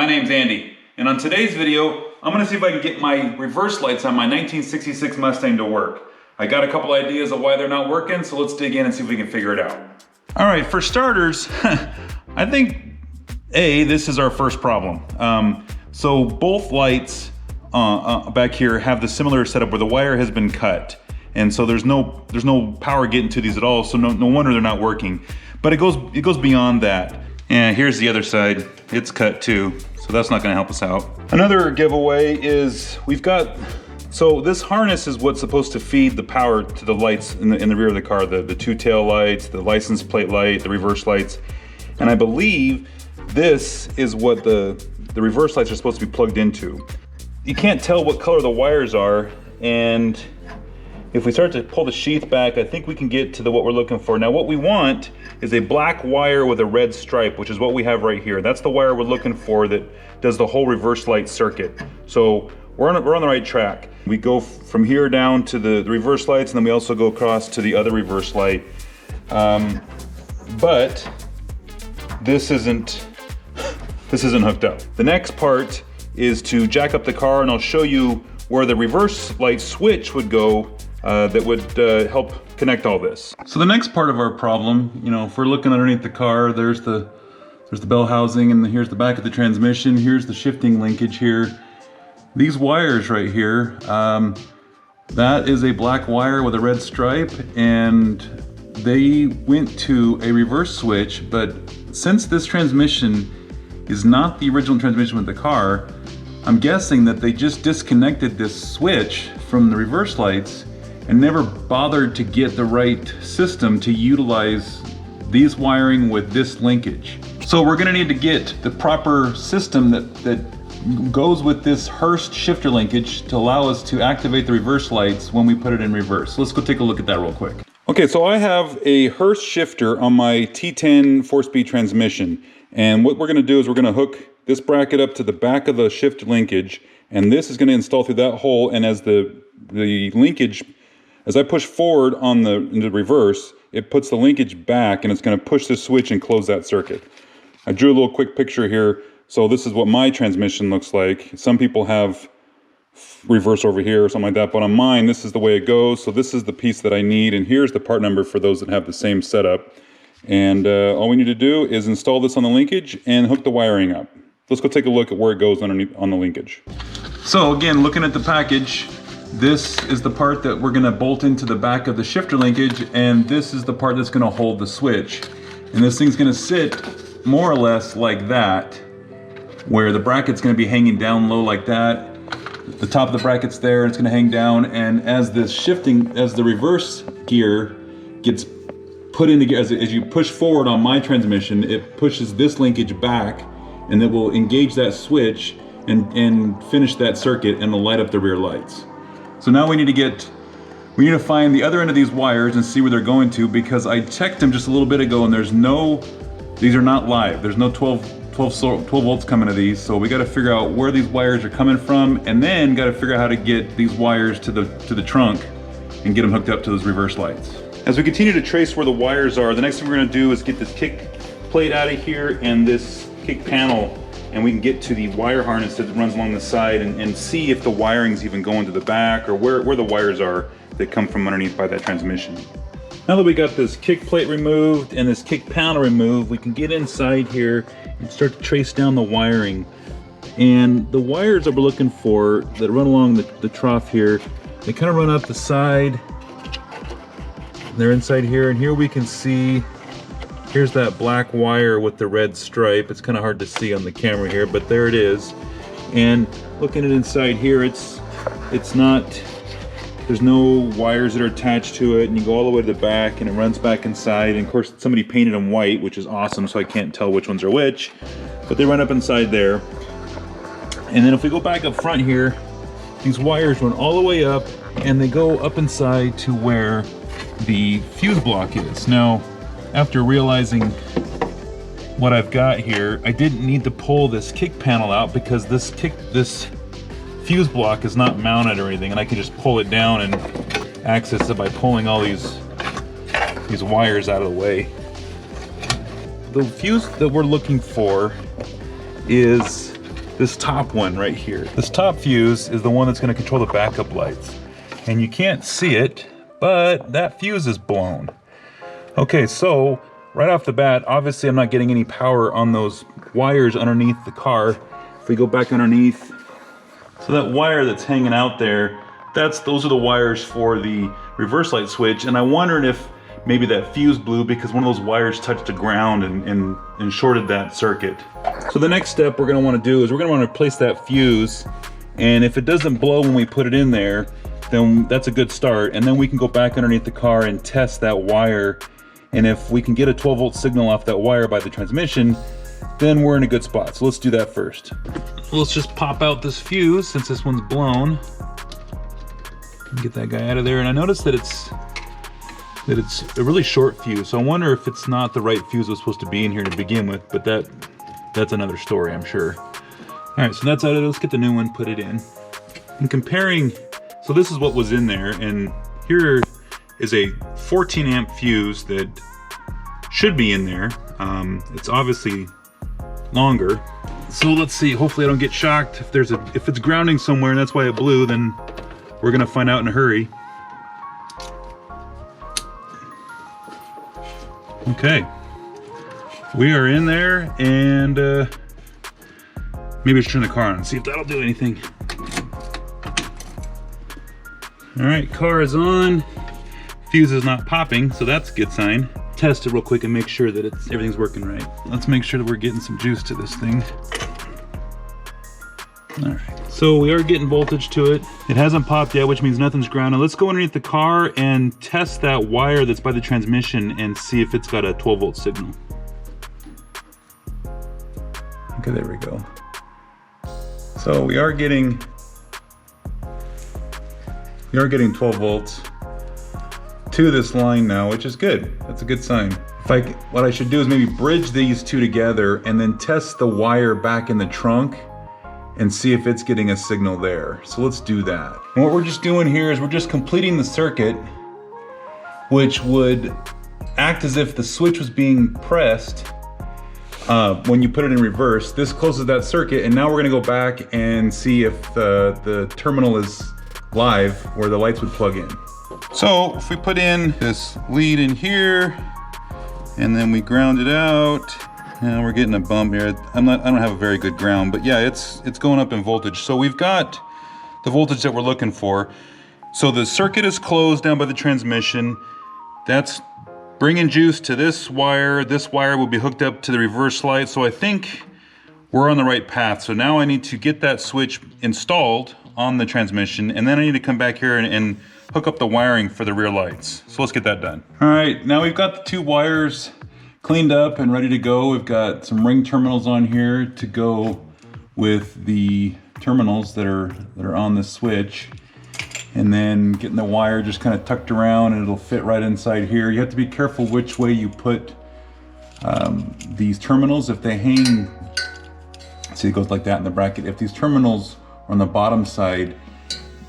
my name's Andy, and on today's video, I'm gonna see if I can get my reverse lights on my 1966 Mustang to work. I got a couple ideas of why they're not working, so let's dig in and see if we can figure it out. All right, for starters, I think, this is our first problem. So both lights back here have the similar setup where the wire has been cut. And so there's no power getting to these at all, so no wonder they're not working. But it goes beyond that. And here's the other side, it's cut too, so that's not gonna help us out. Another giveaway is so this harness is what's supposed to feed the power to the lights in the rear of the car, the two tail lights, the license plate light, the reverse lights. And I believe this is what the reverse lights are supposed to be plugged into. You can't tell what color the wires are, and if we start to pull the sheath back, I think we can get to what we're looking for. Now what we want is a black wire with a red stripe, which is what we have right here. That's the wire we're looking for that does the whole reverse light circuit. So we're on the right track. We go from here down to the reverse lights, and then we also go across to the other reverse light. But this isn't hooked up. The next part is to jack up the car, and I'll show you where the reverse light switch would go that would help connect all this. So the next part of our problem, if we're looking underneath the car, there's the bell housing, and here's the back of the transmission, here's the shifting linkage here. These wires right here, that is a black wire with a red stripe, and they went to a reverse switch, but since this transmission is not the original transmission with the car, I'm guessing that they just disconnected this switch from the reverse lights and never bothered to get the right system to utilize these wiring with this linkage. So we're gonna need to get the proper system that goes with this Hurst shifter linkage to allow us to activate the reverse lights when we put it in reverse. So let's go take a look at that real quick. Okay, so I have a Hurst shifter on my T10 4-speed transmission. And what we're gonna do is we're gonna hook this bracket up to the back of the shift linkage, and this is gonna install through that hole, and as the linkage, as I push forward in the reverse, it puts the linkage back, and it's gonna push this switch and close that circuit. I drew a little quick picture here. So this is what my transmission looks like. Some people have reverse over here or something like that, but on mine, this is the way it goes. So this is the piece that I need, and here's the part number for those that have the same setup. And all we need to do is install this on the linkage and hook the wiring up. Let's go take a look at where it goes underneath on the linkage. So again, looking at the package, this is the part that we're gonna bolt into the back of the shifter linkage, and this is the part that's gonna hold the switch. And this thing's gonna sit more or less like that, where the bracket's gonna be hanging down low like that. The top of the bracket's there, and it's gonna hang down, and as the reverse gear gets put into gear, as you push forward on my transmission, it pushes this linkage back, and it will engage that switch and finish that circuit, and will light up the rear lights. So now we need to find the other end of these wires and see where they're going to, because I checked them just a little bit ago, and these are not live. There's no 12 volts coming to these, so we got to figure out where these wires are coming from, and then got to figure out how to get these wires to the trunk and get them hooked up to those reverse lights. As we continue to trace where the wires are, the next thing we're going to do is get this kick plate out of here and this kick panel, and we can get to the wire harness that runs along the side and see if the wiring's even going to the back, or where the wires are that come from underneath by that transmission. Now that we got this kick plate removed and this kick panel removed, we can get inside here and start to trace down the wiring. And the wires that we're looking for that run along the trough here, they kind of run up the side. They're inside here, and here we can see, here's that black wire with the red stripe. It's kind of hard to see on the camera here, but there it is. And looking at inside here, it's not, there's no wires that are attached to it, and you go all the way to the back, and it runs back inside. And of course, somebody painted them white, which is awesome, so I can't tell which ones are which, but they run up inside there. And then if we go back up front here, these wires run all the way up, and they go up inside to where the fuse block is. Now, after realizing what I've got here, I didn't need to pull this kick panel out, because this fuse block is not mounted or anything, and I can just pull it down and access it by pulling all these wires out of the way. The fuse that we're looking for is this top one right here. This top fuse is the one that's gonna control the backup lights. And you can't see it, but that fuse is blown. Okay, so right off the bat, obviously I'm not getting any power on those wires underneath the car. If we go back underneath, so that wire that's hanging out there, those are the wires for the reverse light switch. And I wondered if maybe that fuse blew because one of those wires touched the ground and shorted that circuit. So the next step we're gonna wanna do is we're gonna wanna replace that fuse. And if it doesn't blow when we put it in there, then that's a good start. And then we can go back underneath the car and test that wire. And if we can get a 12-volt signal off that wire by the transmission, then we're in a good spot. So let's do that first. Let's just pop out this fuse since this one's blown. Get that guy out of there. And I noticed that it's a really short fuse. So I wonder if it's not the right fuse that's supposed to be in here to begin with, but that's another story, I'm sure. All right, so that's out of it. Let's get the new one, put it in. And comparing, so this is what was in there, and here is a 14 amp fuse that should be in there. It's obviously longer. So let's see, hopefully I don't get shocked. If it's grounding somewhere and that's why it blew, then we're gonna find out in a hurry. Okay, we are in there, and maybe let's turn the car on and see if that'll do anything. All right, car is on. Fuse is not popping, so that's a good sign. Test it real quick and make sure that everything's working right. Let's make sure that we're getting some juice to this thing. All right, so we are getting voltage to it. It hasn't popped yet, which means nothing's grounded. Let's go underneath the car and test that wire that's by the transmission and see if it's got a 12-volt signal. Okay, there we go. So we are getting 12 volts to this line now, which is good. That's a good sign. What I should do is maybe bridge these two together and then test the wire back in the trunk and see if it's getting a signal there. So let's do that. And what we're just doing here is we're just completing the circuit, which would act as if the switch was being pressed when you put it in reverse. This closes that circuit, and now we're gonna go back and see if the terminal is live where the lights would plug in. So if we put in this lead in here, and then we ground it out, and we're getting a bump here. I don't have a very good ground, but yeah, it's going up in voltage. So we've got the voltage that we're looking for. So the circuit is closed down by the transmission. That's bringing juice to this wire. This wire will be hooked up to the reverse light. So I think we're on the right path. So now I need to get that switch installed on the transmission, and then I need to come back here and hook up the wiring for the rear lights. So let's get that done. All right, now we've got the two wires cleaned up and ready to go. We've got some ring terminals on here to go with the terminals that are on the switch, and then getting the wire just kind of tucked around, and it'll fit right inside here. You have to be careful which way you put these terminals. If they hang, see, it goes like that in the bracket. If these terminals are on the bottom side,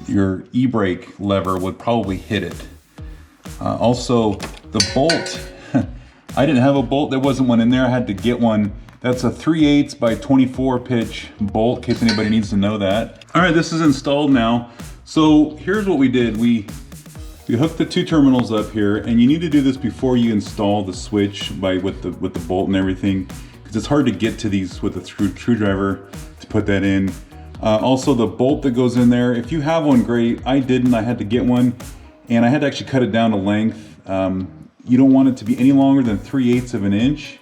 your e-brake lever would probably hit it. Also, the bolt, I didn't have a bolt, there wasn't one in there, I had to get one. That's a 3/8 by 24 pitch bolt, in case anybody needs to know that. All right, this is installed now. So here's what we did. We hooked the two terminals up here, and you need to do this before you install the switch with the bolt and everything, because it's hard to get to these with a screwdriver to put that in. Also the bolt that goes in there, if you have one, great. I didn't, I had to get one, and I had to actually cut it down to length. You don't want it to be any longer than 3/8 of an inch,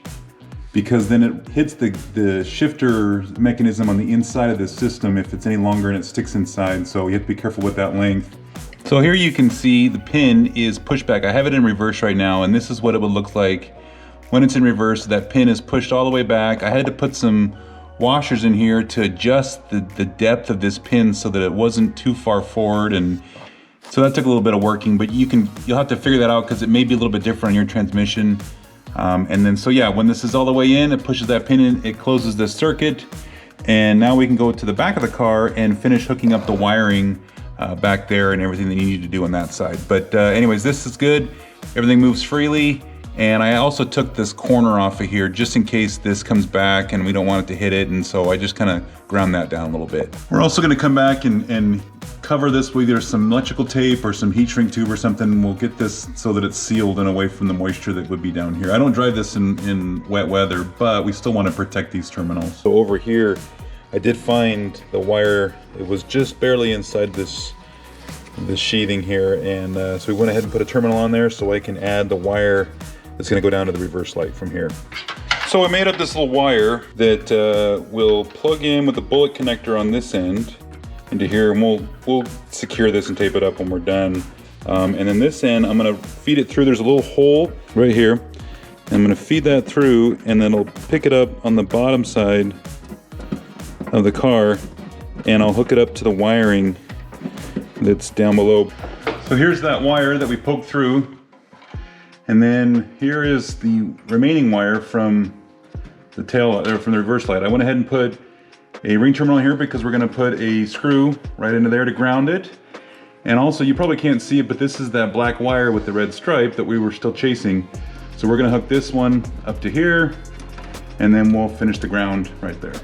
because then it hits the shifter mechanism on the inside of the system if it's any longer and it sticks inside. So you have to be careful with that length. So here you can see the pin is pushed back. I have it in reverse right now, and this is what it would look like when it's in reverse. That pin is pushed all the way back. I had to put some washers in here to adjust the depth of this pin so that it wasn't too far forward, and so that took a little bit of working, but you'll have to figure that out because it may be a little bit different on your transmission. And then, so yeah, when this is all the way in, it pushes that pin in, it closes this circuit, and now we can go to the back of the car and finish hooking up the wiring back there and everything that you need to do on that side. But anyways, this is good. Everything moves freely, And I also took this corner off of here just in case this comes back and we don't want it to hit it, and so I just kind of ground that down a little bit. We're also going to come back and cover this with either some electrical tape or some heat shrink tube or something. We'll get this so that it's sealed and away from the moisture that would be down here. I don't drive this in wet weather, but we still want to protect these terminals. So over here, I did find the wire. It was just barely inside this sheathing here, and so we went ahead and put a terminal on there so I can add the wire that's going to go down to the reverse light from here. So I made up this little wire that will plug in with the bullet connector on this end into here, and we'll secure this and tape it up when we're done. And then this end, I'm going to feed it through. There's a little hole right here. I'm going to feed that through, and then I'll pick it up on the bottom side of the car, and I'll hook it up to the wiring that's down below. So here's that wire that we poked through, and then here is the remaining wire from the tail, or from the reverse light. I went ahead and put a ring terminal here because we're going to put a screw right into there to ground it. And also, you probably can't see it, but this is that black wire with the red stripe that we were still chasing. So we're going to hook this one up to here, and then we'll finish the ground right there.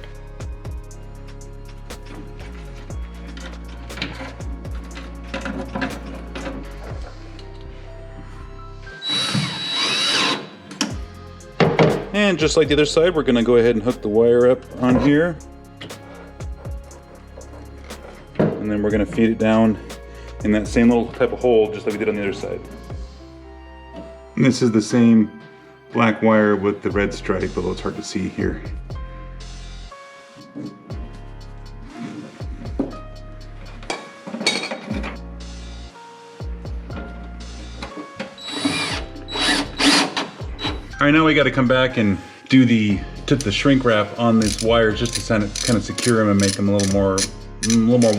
And just like the other side, we're going to go ahead and hook the wire up on here. And then we're going to feed it down in that same little type of hole, just like we did on the other side. And this is the same black wire with the red stripe, although it's hard to see here. All right, now we got to come back and do the shrink wrap on these wires just to kind of secure them and make them a little more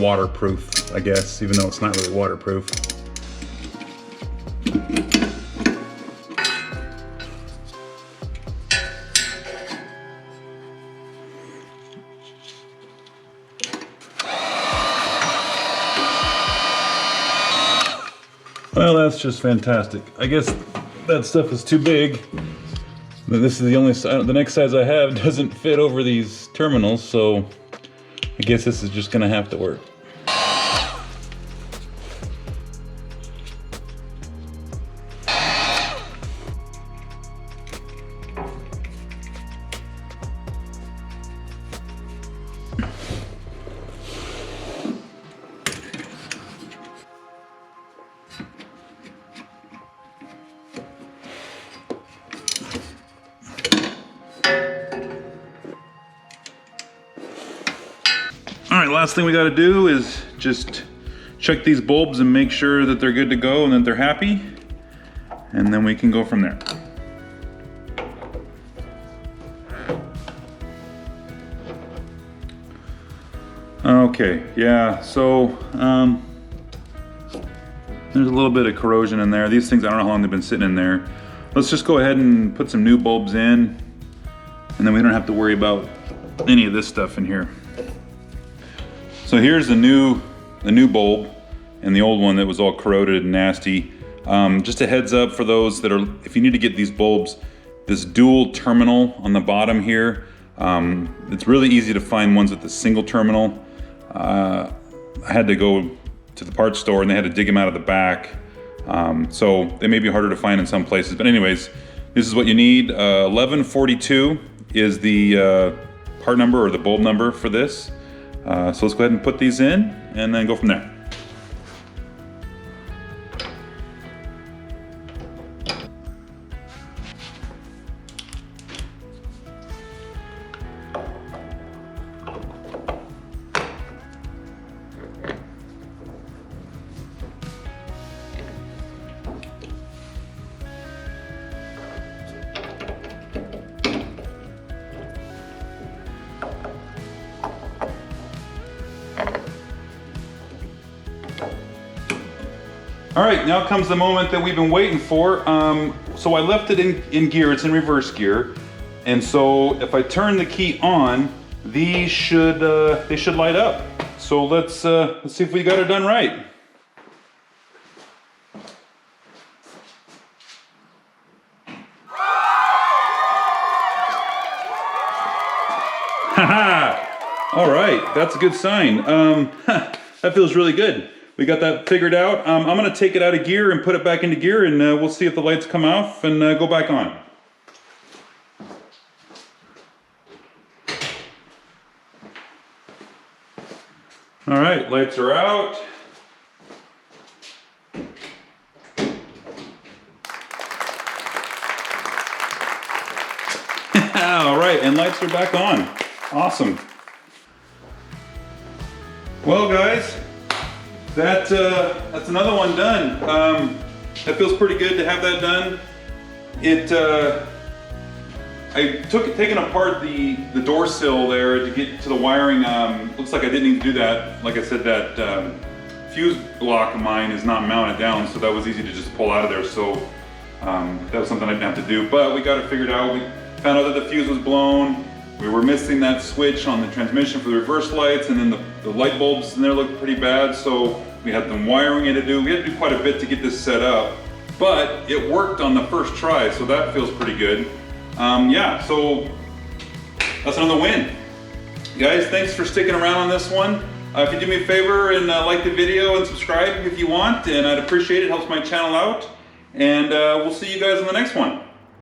waterproof, I guess, even though it's not really waterproof. Well, that's just fantastic. I guess that stuff is too big. But this is the only size, the next size I have doesn't fit over these terminals, so I guess this is just gonna have to work. All right, last thing we got to do is just check these bulbs and make sure that they're good to go and that they're happy, and then we can go from there. Okay, yeah, so there's a little bit of corrosion in there. These things, I don't know how long they've been sitting in there. Let's just go ahead and put some new bulbs in, and then we don't have to worry about any of this stuff in here. So here's the new bulb and the old one that was all corroded and nasty. Just a heads up for those that are, if you need to get these bulbs, this dual terminal on the bottom here, it's really easy to find ones with the single terminal. I had to go to the parts store and they had to dig them out of the back. So they may be harder to find in some places, but anyways, this is what you need. 1142 is the part number or the bulb number for this. So let's go ahead and put these in and then go from there. All right, now comes the moment that we've been waiting for. So I left it in gear, it's in reverse gear. And so if I turn the key on, these should, they should light up. So let's see if we got it done right. that's a good sign. That feels really good. We got that figured out. I'm gonna take it out of gear and put it back into gear, and we'll see if the lights come off and go back on. All right, lights are out. All right, and lights are back on. Awesome. Well, guys, that's another one done. That feels pretty good to have that done. Taking apart the door sill there to get to the wiring. Looks like I didn't need to do that. Like I said, that fuse block of mine is not mounted down, so that was easy to just pull out of there. So that was something I didn't have to do, but we got it figured out. We found out that the fuse was blown. We were missing that switch on the transmission for the reverse lights, and then the light bulbs in there looked pretty bad, so we had some wiring to do. We had to do quite a bit to get this set up, but it worked on the first try, so that feels pretty good. Yeah, so that's another win. Guys, thanks for sticking around on this one. If you do me a favor and like the video and subscribe if you want, and I'd appreciate it. It helps my channel out. And we'll see you guys on the next one.